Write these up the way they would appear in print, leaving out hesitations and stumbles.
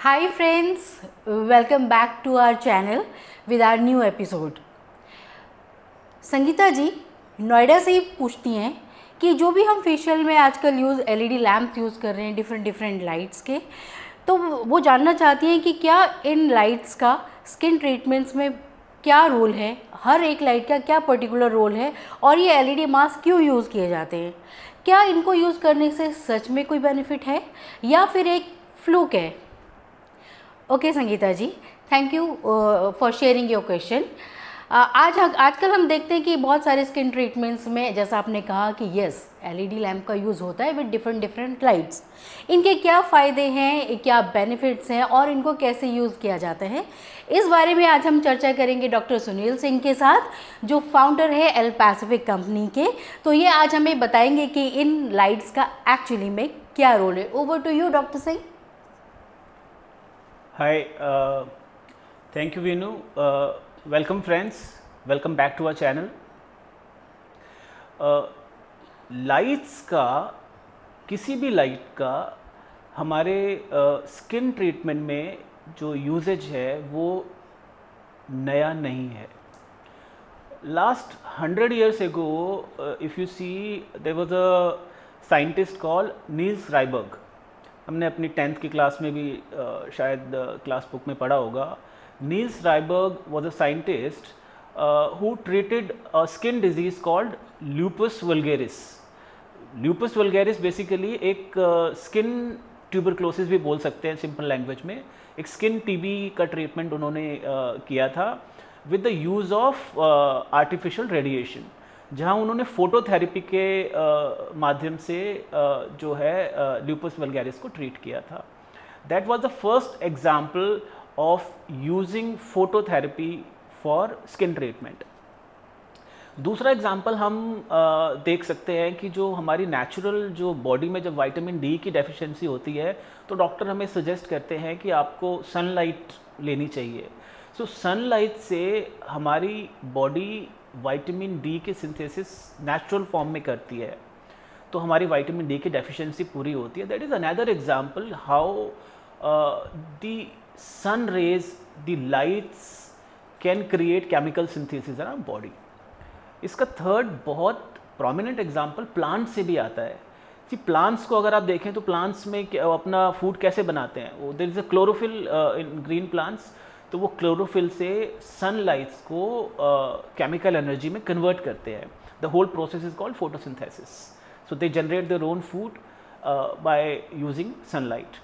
Hi friends, welcome back to our channel with our new episode. Sangeeta जी नोएडा से ही पूछती हैं कि जो भी हम फेशियल में आजकल एलईडी लैम्प यूज़ कर रहे हैं डिफरेंट लाइट्स के, तो वो जानना चाहती हैं कि क्या इन लाइट्स का स्किन ट्रीटमेंट्स में क्या रोल है, हर एक लाइट का क्या पर्टिकुलर रोल है और ये एलईडी मास्क क्यों यूज़ किए जाते हैं, क्या इनको यूज़ करने से सच में कोई बेनिफिट है या फिर एक फ्लूक है। Okay Sangeeta ji, thank you for sharing your question. आजकल हम देखते हैं कि बहुत सारे स्किन ट्रीटमेंट्स में, जैसा आपने कहा कि यस एलईडी लैम्प का यूज़ होता है विद डिफरेंट लाइट्स। इनके क्या फ़ायदे हैं, क्या बेनिफिट्स हैं और इनको कैसे यूज़ किया जाता है, इस बारे में आज हम चर्चा करेंगे डॉक्टर सुनील सिंह के साथ, जो फाउंडर है एल पैसिफिक कंपनी के। तो ये आज हमें बताएंगे कि इन लाइट्स का एक्चुअली में क्या रोल है। Over to you doctor Singh. Hi, thank you Vinu. Welcome friends, welcome back to our channel. Lights का, किसी भी लाइट का हमारे स्किन ट्रीटमेंट में जो यूजेज है वो नया नहीं है। Last 100 years ago, if you see, there was a scientist called Niels Rayberg. हमने अपनी 10th की क्लास में भी शायद क्लास बुक में पढ़ा होगा। Niels Ryberg was a scientist who treated a skin disease called lupus vulgaris. Lupus vulgaris basically एक स्किन ट्यूबरक्लोसिस भी बोल सकते हैं सिंपल लैंग्वेज में। एक स्किन टीबी का ट्रीटमेंट उन्होंने किया था with the use of artificial radiation, जहाँ उन्होंने फोटोथेरेपी के माध्यम से जो है ल्यूपस वल्गैरिस को ट्रीट किया था। That was the first example of using phototherapy for skin treatment. दूसरा एग्जाम्पल हम देख सकते हैं कि जो हमारी नेचुरल जो बॉडी में जब विटामिन डी की डेफिशिएंसी होती है तो डॉक्टर हमें सजेस्ट करते हैं कि आपको सनलाइट लेनी चाहिए। सो सनलाइट से हमारी बॉडी विटामिन डी के सिंथेसिस नेचुरल फॉर्म में करती है, तो हमारी विटामिन डी की डेफिशिएंसी पूरी होती है। That is another example how the sun rays, the lights can create chemical synthesis in our body. इसका थर्ड बहुत प्रोमिनेंट एग्जांपल प्लांट से भी आता है। सी प्लांट्स को अगर आप देखें तो प्लांट्स में अपना फूड कैसे बनाते हैं, वो there is a chlorophyll in green plants, तो वो क्लोरोफिल से सनलाइट्स को केमिकल एनर्जी में कन्वर्ट करते हैं। The whole process is called photosynthesis. So they generate their own food by using sunlight.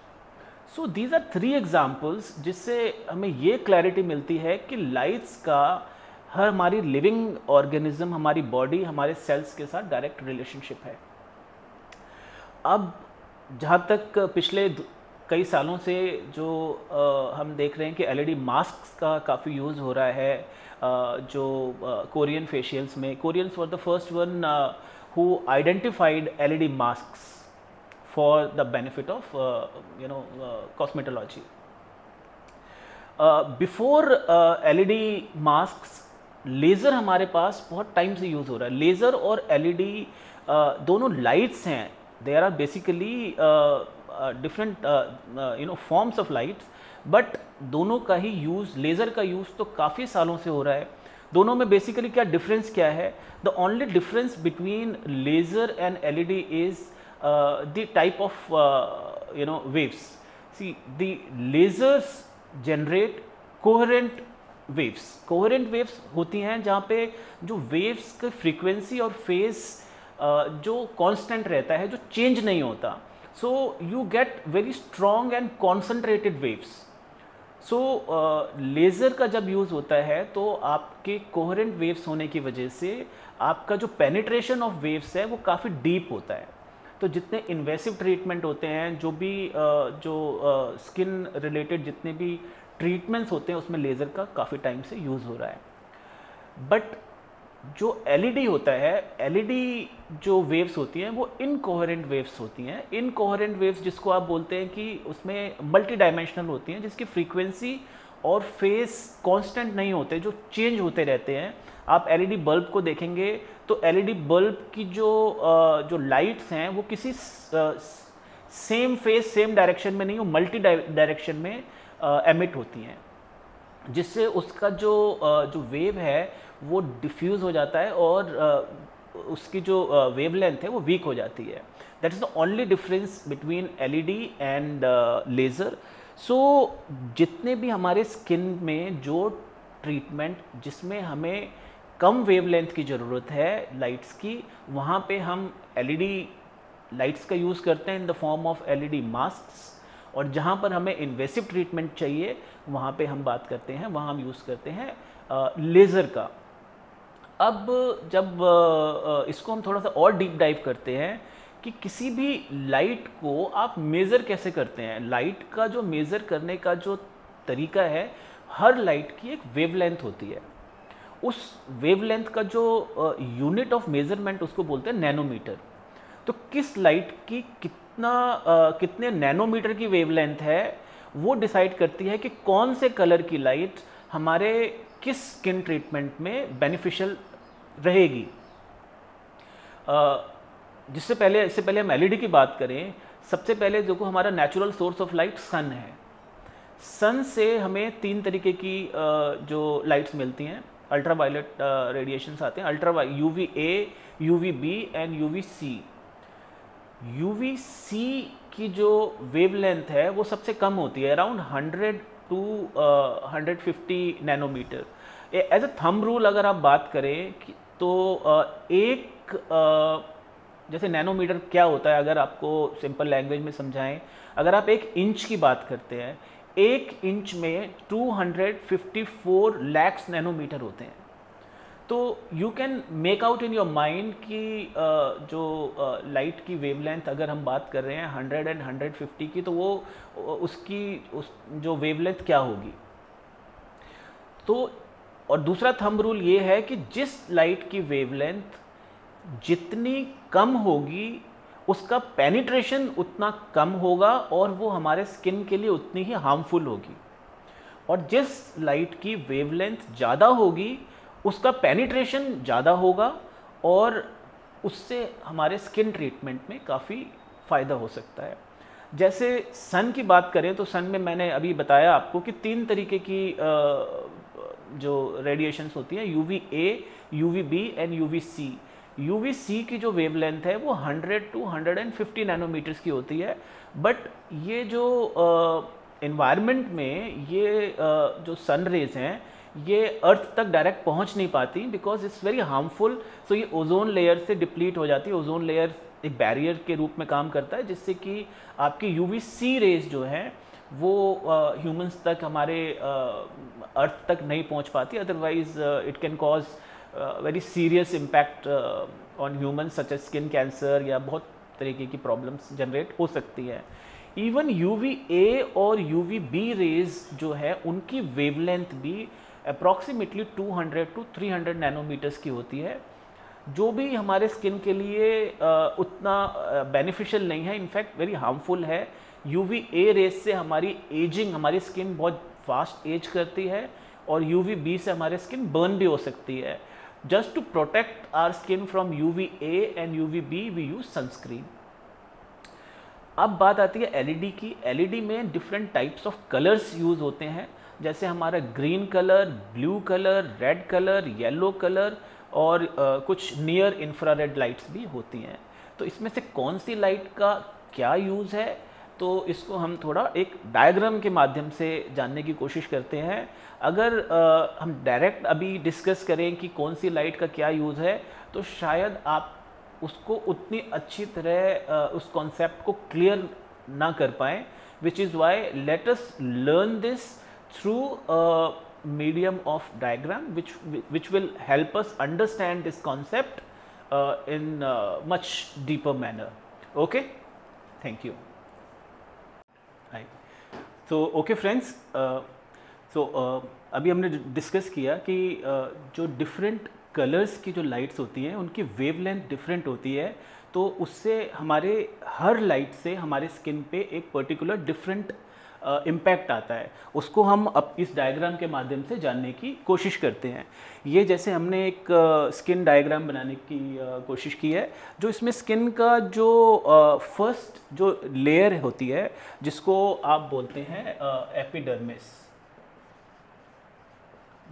So these are 3 examples जिससे हमें ये क्लैरिटी मिलती है कि लाइट्स का हर हमारी लिविंग ऑर्गेनिज्म, हमारी बॉडी, हमारे सेल्स के साथ डायरेक्ट रिलेशनशिप है। अब जहाँ तक पिछले कई सालों से जो हम देख रहे हैं कि एलईडी मास्क का काफ़ी यूज़ हो रहा है, जो कोरियन फेशियल्स में, Koreans were the first one who identified LED masks for the benefit of cosmetology. Before LED masks laser हमारे पास बहुत टाइम से यूज़ हो रहा है। लेज़र और एलईडी दोनों लाइट्स हैं, they are basically different forms of lights, but दोनों का ही यूज़, लेज़र का यूज़ तो काफ़ी सालों से हो रहा है। दोनों में बेसिकली क्या डिफरेंस क्या है? The only difference between laser and LED is the type of waves. See the lasers generate coherent waves. Coherent waves होती हैं जहाँ पे जो वेव्स की फ्रीक्वेंसी और फेज जो कांस्टेंट रहता है, जो चेंज नहीं होता। So you get very strong and concentrated waves. So laser का जब यूज़ होता है तो आपके कोहेरेंट वेव्स होने की वजह से आपका जो पेनिट्रेशन ऑफ वेव्स है वो काफ़ी डीप होता है। तो जितने इन्वेसिव ट्रीटमेंट होते हैं, जो भी स्किन रिलेटेड जितने भी ट्रीटमेंट्स होते हैं, उसमें लेज़र का काफ़ी टाइम से यूज़ हो रहा है। बट जो एलईडी होता है, एलईडी जो वेव्स होती हैं वो इनकोहेरेंट वेव्स होती हैं। इनकोहेरेंट वेव्स जिसको आप बोलते हैं कि उसमें मल्टी डायमेंशनल होती हैं, जिसकी फ्रीक्वेंसी और फेस कांस्टेंट नहीं होते, जो चेंज होते रहते हैं। आप एलईडी बल्ब को देखेंगे तो एलईडी बल्ब की जो लाइट्स हैं वो किसी सेम फेज सेम डायरेक्शन में नहीं, वो मल्टी डायरेक्शन में एमिट होती हैं, जिससे उसका जो वेव है वो डिफ्यूज़ हो जाता है और उसकी जो वेवलेंथ है वो वीक हो जाती है। That is the only difference between LED and laser. So जितने भी हमारे स्किन में जो ट्रीटमेंट जिसमें हमें कम वेवलेंथ की ज़रूरत है लाइट्स की, वहाँ पे हम LED लाइट्स का यूज़ करते हैं in the form of LED masks, और जहाँ पर हमें इन्वेसिव ट्रीटमेंट चाहिए वहाँ पे हम बात करते हैं, वहाँ हम यूज़ करते हैं लेज़र का। अब जब इसको हम थोड़ा सा और डीप डाइव करते हैं कि किसी भी लाइट को आप मेज़र कैसे करते हैं। लाइट का जो मेज़र करने का जो तरीका है, हर लाइट की एक वेवलेंथ होती है। उस वेवलेंथ का जो यूनिट ऑफ मेज़रमेंट उसको बोलते हैं नैनोमीटर। तो किस लाइट की कितने नैनोमीटर की वेवलेंथ है वो डिसाइड करती है कि कौन से कलर की लाइट हमारे किस स्किन ट्रीटमेंट में बेनिफिशियल रहेगी। इससे पहले हम LED की बात करें, सबसे पहले देखो हमारा नेचुरल सोर्स ऑफ लाइट सन है। सन से हमें 3 तरीके की जो लाइट्स मिलती हैं, अल्ट्रावायलेट रेडिएशंस आते हैं, UVA, UVB and UVC। UVC की जो वेवलेंथ है वो सबसे कम होती है, around 100 to 150 nanometre. As a thumb rule अगर आप बात करें तो एक जैसे नैनोमीटर क्या होता है, अगर आपको सिंपल लैंग्वेज में समझाएं, अगर आप 1 इंच की बात करते हैं, 1 इंच में 254 लाख नैनोमीटर होते हैं। तो you can make out in your mind कि जो लाइट की वेवलेंथ अगर हम बात कर रहे हैं 100 एंड 150 की, तो वो उसकी जो वेवलेंथ क्या होगी। तो और दूसरा थंब रूल ये है कि जिस लाइट की वेवलेंथ जितनी कम होगी उसका पेनिट्रेशन उतना कम होगा और वो हमारे स्किन के लिए उतनी ही हार्मफुल होगी, और जिस लाइट की वेवलेंथ ज़्यादा होगी उसका पेनिट्रेशन ज़्यादा होगा और उससे हमारे स्किन ट्रीटमेंट में काफ़ी फ़ायदा हो सकता है। जैसे सन की बात करें तो सन में मैंने अभी बताया आपको कि 3 तरीके की जो रेडिएशंस होती हैं, UVA, UVB and UVC। UVC की जो वेवलेंथ है वो 100 to 150 नैनोमीटर्स की होती है, बट ये जो एनवायरनमेंट में ये जो सन रेज हैं ये अर्थ तक डायरेक्ट पहुंच नहीं पाती, बिकॉज इट्स वेरी हार्मफुल। सो ये ओजोन लेयर से डिप्लीट हो जाती है। ओजोन लेयर एक बैरियर के रूप में काम करता है, जिससे कि आपकी UVC रेज जो हैं वो ह्यूमंस तक, हमारे अर्थ तक नहीं पहुंच पाती। Otherwise it can cause very serious impact on humans, such as skin cancer या बहुत तरीके की प्रॉब्लम्स जनरेट हो सकती है। इवन UVA और UVB रेज जो है उनकी वेवलेंथ भी अप्रॉक्सीमेटली 200 to 300 नैनोमीटर्स की होती है, जो भी हमारे स्किन के लिए उतना बेनिफिशियल नहीं है, इनफैक्ट वेरी हार्मफुल है। UVA रेज से हमारी एजिंग, हमारी स्किन बहुत फास्ट एज करती है, और UVB से हमारे स्किन बर्न भी हो सकती है। Just to protect our skin from UVA and UVB we use sunscreen. अब बात आती है LED की। LED में different types of colours use होते हैं, जैसे हमारा green colour, blue colour, red colour, yellow colour, और कुछ नियर इंफ्रारेड लाइट्स भी होती हैं। तो इसमें से कौन सी लाइट का क्या यूज़ है, तो इसको हम थोड़ा एक डायग्राम के माध्यम से जानने की कोशिश करते हैं। अगर हम डायरेक्ट अभी डिस्कस करें कि कौन सी लाइट का क्या यूज़ है, तो शायद आप उसको उतनी अच्छी तरह उस कॉन्सेप्ट को क्लियर ना कर पाएँ, which is why let us learn this through medium of diagram which will help us understand this concept in much deeper manner. Okay, thank you. Hi. So okay friends, अभी हमने discuss किया कि जो different colours की जो lights होती हैं उनकी वेवलेंथ डिफरेंट होती है, तो उससे हमारे हर लाइट से हमारे स्किन पे एक पर्टिकुलर डिफरेंट इम्पैक्ट आता है, उसको हम अब इस डायग्राम के माध्यम से जानने की कोशिश करते हैं। ये जैसे हमने एक स्किन डायग्राम बनाने की कोशिश की है, जो इसमें स्किन का जो फर्स्ट जो लेयर होती है जिसको आप बोलते हैं एपिडर्मिस,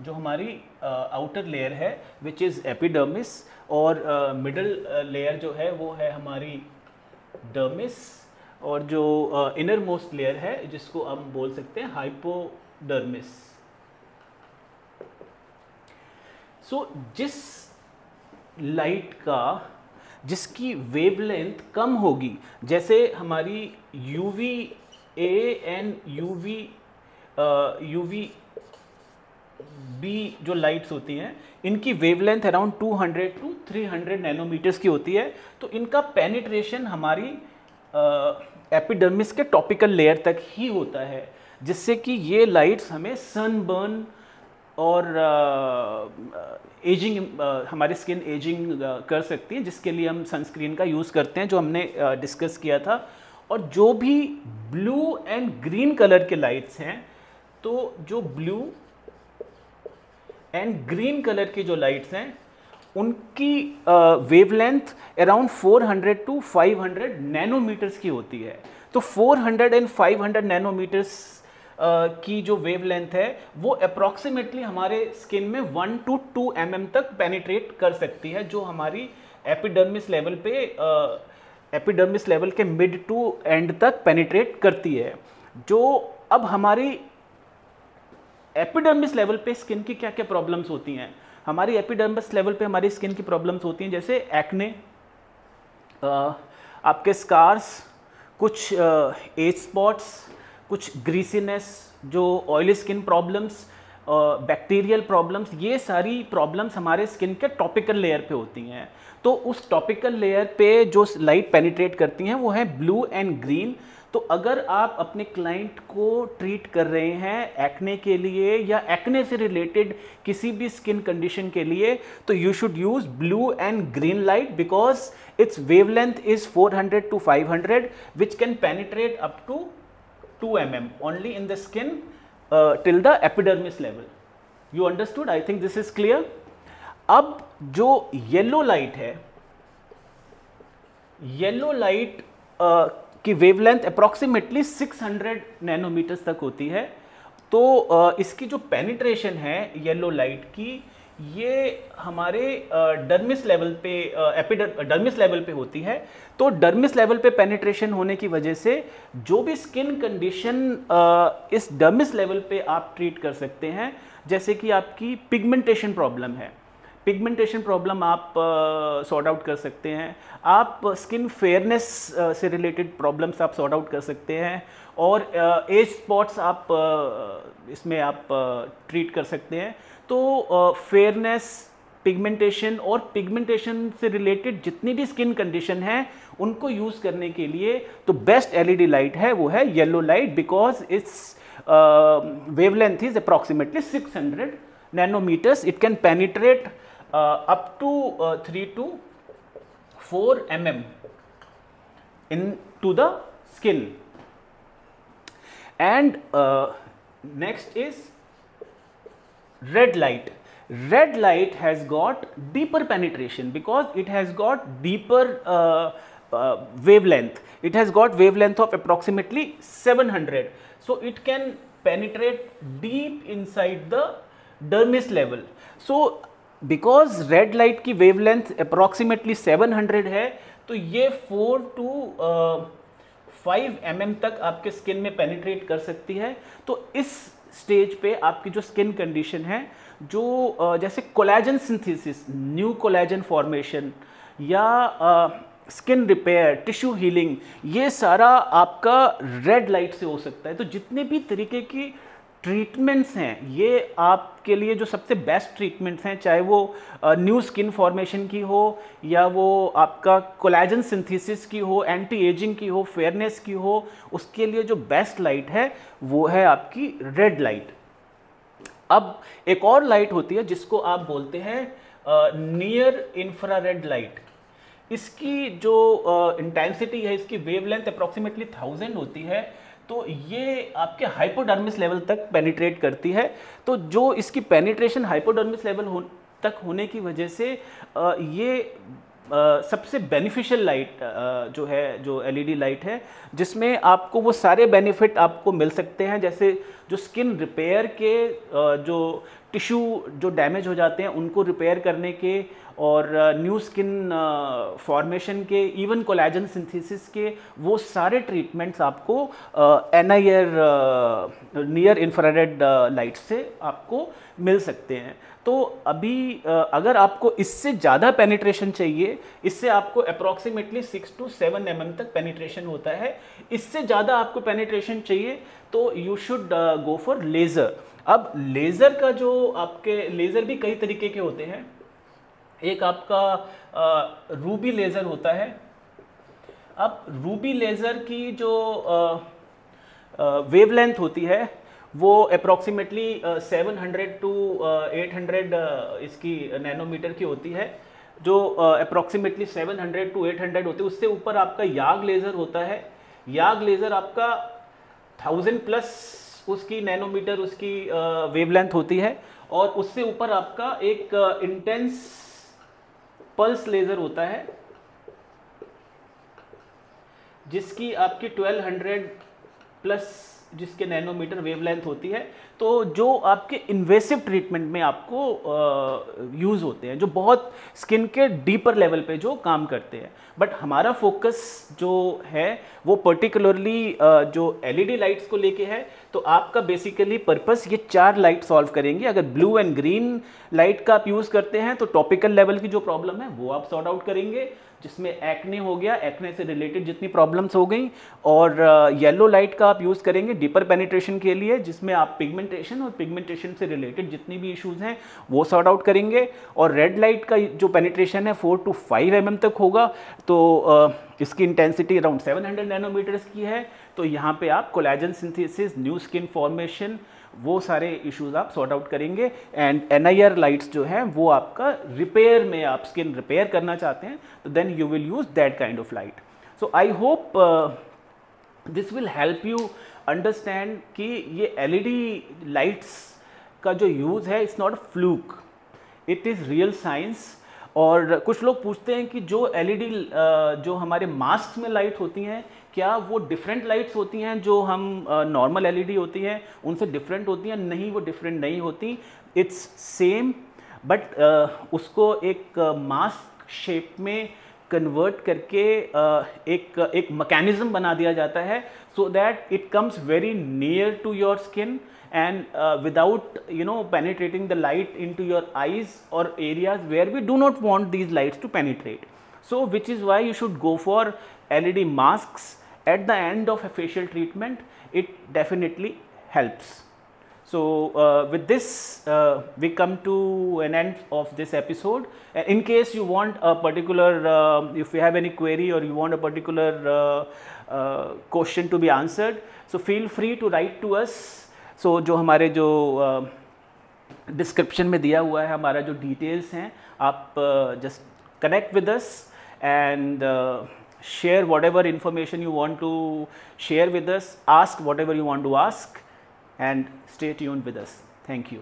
जो हमारी आउटर लेयर है विच इज़ एपिडर्मिस, और मिडल लेयर जो है वो है हमारी डर्मिस, और जो इनर मोस्ट लेयर है जिसको हम बोल सकते हैं हाइपोडर्मिस। सो जिस लाइट का जिसकी वेवलेंथ कम होगी, जैसे हमारी UV A and UV B जो लाइट्स होती हैं, इनकी वेवलेंथ अराउंड 200 टू 300 नैनोमीटर्स की होती है, तो इनका पेनिट्रेशन हमारी एपिडर्मिस के टॉपिकल लेयर तक ही होता है, जिससे कि ये लाइट्स हमें सनबर्न और एजिंग, हमारी स्किन एजिंग कर सकती है, जिसके लिए हम सनस्क्रीन का यूज़ करते हैं, जो हमने डिस्कस किया था। और जो भी ब्लू एंड ग्रीन कलर के लाइट्स हैं, तो जो ब्लू एंड ग्रीन कलर की जो लाइट्स हैं उनकी वेवलेंथ अराउंड 400 टू 500 नैनोमीटर्स की होती है। तो 400 एंड 500 नैनोमीटर्स की जो वेवलेंथ है वो अप्रॉक्सीमेटली हमारे स्किन में 1 टू 2 mm तक पेनिट्रेट कर सकती है, जो हमारी एपिडर्मिस लेवल के मिड टू एंड तक पेनिट्रेट करती है। जो अब हमारी एपिडर्मिस लेवल पे स्किन की क्या क्या प्रॉब्लम्स होती हैं, हमारी एपिडर्मिस लेवल पे हमारी स्किन की प्रॉब्लम्स होती हैं जैसे एक्ने, आपके स्कार्स, कुछ एज स्पॉट्स, कुछ ग्रीसीनेस, जो oily skin problems, bacterial problems, ये सारी प्रॉब्लम्स हमारे स्किन के टॉपिकल लेयर पे होती हैं। तो उस टॉपिकल लेयर पे जो लाइट पेनिट्रेट करती हैं वो है ब्लू एंड ग्रीन। तो अगर आप अपने क्लाइंट को ट्रीट कर रहे हैं एक्ने के लिए या एक्ने से रिलेटेड किसी भी स्किन कंडीशन के लिए, तो you should use blue and green light because it's wavelength is 400 to 500 which can penetrate up to 2 mm only in the skin till the epidermis level. You understood? I think this is clear. अब जो yellow light है, yellow light की wavelength approximately 600 nanometres तक होती है। तो इसकी जो पेनिट्रेशन है येलो लाइट की, ये हमारे डर्मिस लेवल पे डर्मिस लेवल पे होती है। तो डर्मिस लेवल पे पेनिट्रेशन होने की वजह से जो भी स्किन कंडीशन इस डर्मिस लेवल पे आप ट्रीट कर सकते हैं, जैसे कि आपकी पिगमेंटेशन प्रॉब्लम है, पिगमेंटेशन प्रॉब्लम आप सॉर्ट आउट कर सकते हैं, आप स्किन फेयरनेस से रिलेटेड प्रॉब्लम्स आप सॉर्ट आउट कर सकते हैं, और एज स्पॉट्स आप इसमें आप ट्रीट कर सकते हैं। तो फेयरनेस, पिगमेंटेशन और पिगमेंटेशन से रिलेटेड जितनी भी स्किन कंडीशन है उनको यूज़ करने के लिए तो बेस्ट एलईडी लाइट है वो है yellow light, because it's wavelength is approximately 600 nanometers. It can penetrate up to 3 to 4 mm into the skin. And next is red light. Red light has got deeper penetration because it has got deeper wavelength. It has got wavelength of approximately 700. So it can penetrate deep inside the dermis level. So because red light की wavelength approximately 700 है, तो ये 4 to 5 mm तक आपके skin में penetrate कर सकती है। तो इस स्टेज पे आपकी जो स्किन कंडीशन है, जो जैसे collagen synthesis, new collagen formation या स्किन रिपेयर, टिश्यू हीलिंग, ये सारा आपका रेड लाइट से हो सकता है। तो जितने भी तरीके की ट्रीटमेंट्स हैं, ये आपके लिए जो सबसे बेस्ट ट्रीटमेंट्स हैं, चाहे वो न्यू स्किन फॉर्मेशन की हो या वो आपका कोलेजन सिंथेसिस की हो, एंटी एजिंग की हो, फेयरनेस की हो, उसके लिए जो बेस्ट लाइट है वो है आपकी रेड लाइट। अब एक और लाइट होती है जिसको आप बोलते हैं नियर इंफ्रारेड लाइट। इसकी जो इंटेंसिटी है, इसकी वेवलेंथ अप्रॉक्सीमेटली 1000 होती है। तो ये आपके हाइपोडर्मिस लेवल तक पेनिट्रेट करती है। तो जो इसकी पेनिट्रेशन हाइपोडर्मिस लेवल तक होने की वजह से ये सबसे बेनिफिशियल लाइट जो है, जो एलईडी लाइट है, जिसमें आपको वो सारे बेनिफिट आपको मिल सकते हैं, जैसे जो स्किन रिपेयर के, जो टिश्यू जो डैमेज हो जाते हैं उनको रिपेयर करने के, और न्यू स्किन फॉर्मेशन के, इवन कोलेजन सिंथेसिस के, वो सारे ट्रीटमेंट्स आपको NIR नियर इंफ्रारेड लाइट से आपको मिल सकते हैं। तो अभी अगर आपको इससे ज़्यादा पेनिट्रेशन चाहिए, इससे आपको अप्रॉक्सीमेटली 6 to 7 mm तक पेनिट्रेशन होता है। इससे ज़्यादा आपको पेनिट्रेशन चाहिए तो you should go for laser. अब लेज़र का जो आपके लेज़र भी कई तरीके के होते हैं। एक आपका रूबी लेज़र होता है। अब रूबी लेज़र की जो वेवलेंथ होती है वो अप्रॉक्सीमेटली 700 to 800 इसकी नैनोमीटर की होती है, जो अप्रॉक्सीमेटली 700 to 800 होती है। उससे ऊपर आपका याग लेज़र होता है। याग लेज़र आपका 1000+ उसकी नैनोमीटर उसकी वेवलेंथ होती है, और उससे ऊपर आपका एक इंटेंस पल्स लेज़र होता है जिसकी आपकी 1200+ जिसके नैनोमीटर वेवलेंथ होती है। तो जो आपके इन्वेसिव ट्रीटमेंट में आपको यूज़ होते हैं, जो बहुत स्किन के डीपर लेवल पे जो काम करते हैं। बट हमारा फोकस जो है वो पर्टिकुलरली जो एलईडी लाइट्स को लेके है। तो आपका बेसिकली पर्पस ये 4 लाइट सॉल्व करेंगे। अगर ब्लू एंड ग्रीन लाइट का आप यूज़ करते हैं तो टॉपिकल लेवल की जो प्रॉब्लम है वो आप सॉर्ट आउट करेंगे, जिसमें एक्ने हो गया, एक्ने से रिलेटेड जितनी प्रॉब्लम्स हो गई। और येलो लाइट का आप यूज़ करेंगे डीपर पेनिट्रेशन के लिए, जिसमें आप पिगमेंटेशन और पिगमेंटेशन से रिलेटेड जितनी भी इश्यूज़ हैं वो सॉर्ट आउट करेंगे। और रेड लाइट का जो पेनिट्रेशन है 4 to 5 mm तक होगा। तो इसकी इंटेंसिटी अराउंड 700 नैनोमीटर्स की है। तो यहाँ पे आप collagen synthesis, new skin formation, वो सारे इश्यूज आप सॉर्ट आउट करेंगे। एंड NIR लाइट्स जो हैं वो आपका रिपेयर में, आप स्किन रिपेयर करना चाहते हैं तो then you will use that kind of light. So I hope this will help you understand कि ये LED लाइट्स का जो यूज़ है it's not a fluke, it is real science. और कुछ लोग पूछते हैं कि जो LED जो हमारे मास्क में लाइट होती हैं, क्या वो डिफरेंट लाइट्स होती हैं जो हम नॉर्मल LED होती हैं उनसे डिफरेंट होती हैं? नहीं, वो डिफरेंट नहीं होती, इट्स सेम, बट उसको एक मास्क शेप में कन्वर्ट करके एक मैकेनिज्म बना दिया जाता है so that it comes very near to your skin and without penetrating the light into your eyes or areas where we do not want these lights to penetrate. So which is why you should go for LED masks at the end of a facial treatment. It definitely helps. So with this we come to an end of this episode. In case you want a particular if you have any query or you want a particular question to be answered, so feel free to write to us. सो जो हमारे जो description में दिया हुआ है, हमारा जो details हैं, आप just connect with us and share whatever information you want to share with us, ask whatever you want to ask, and stay tuned with us. Thank you.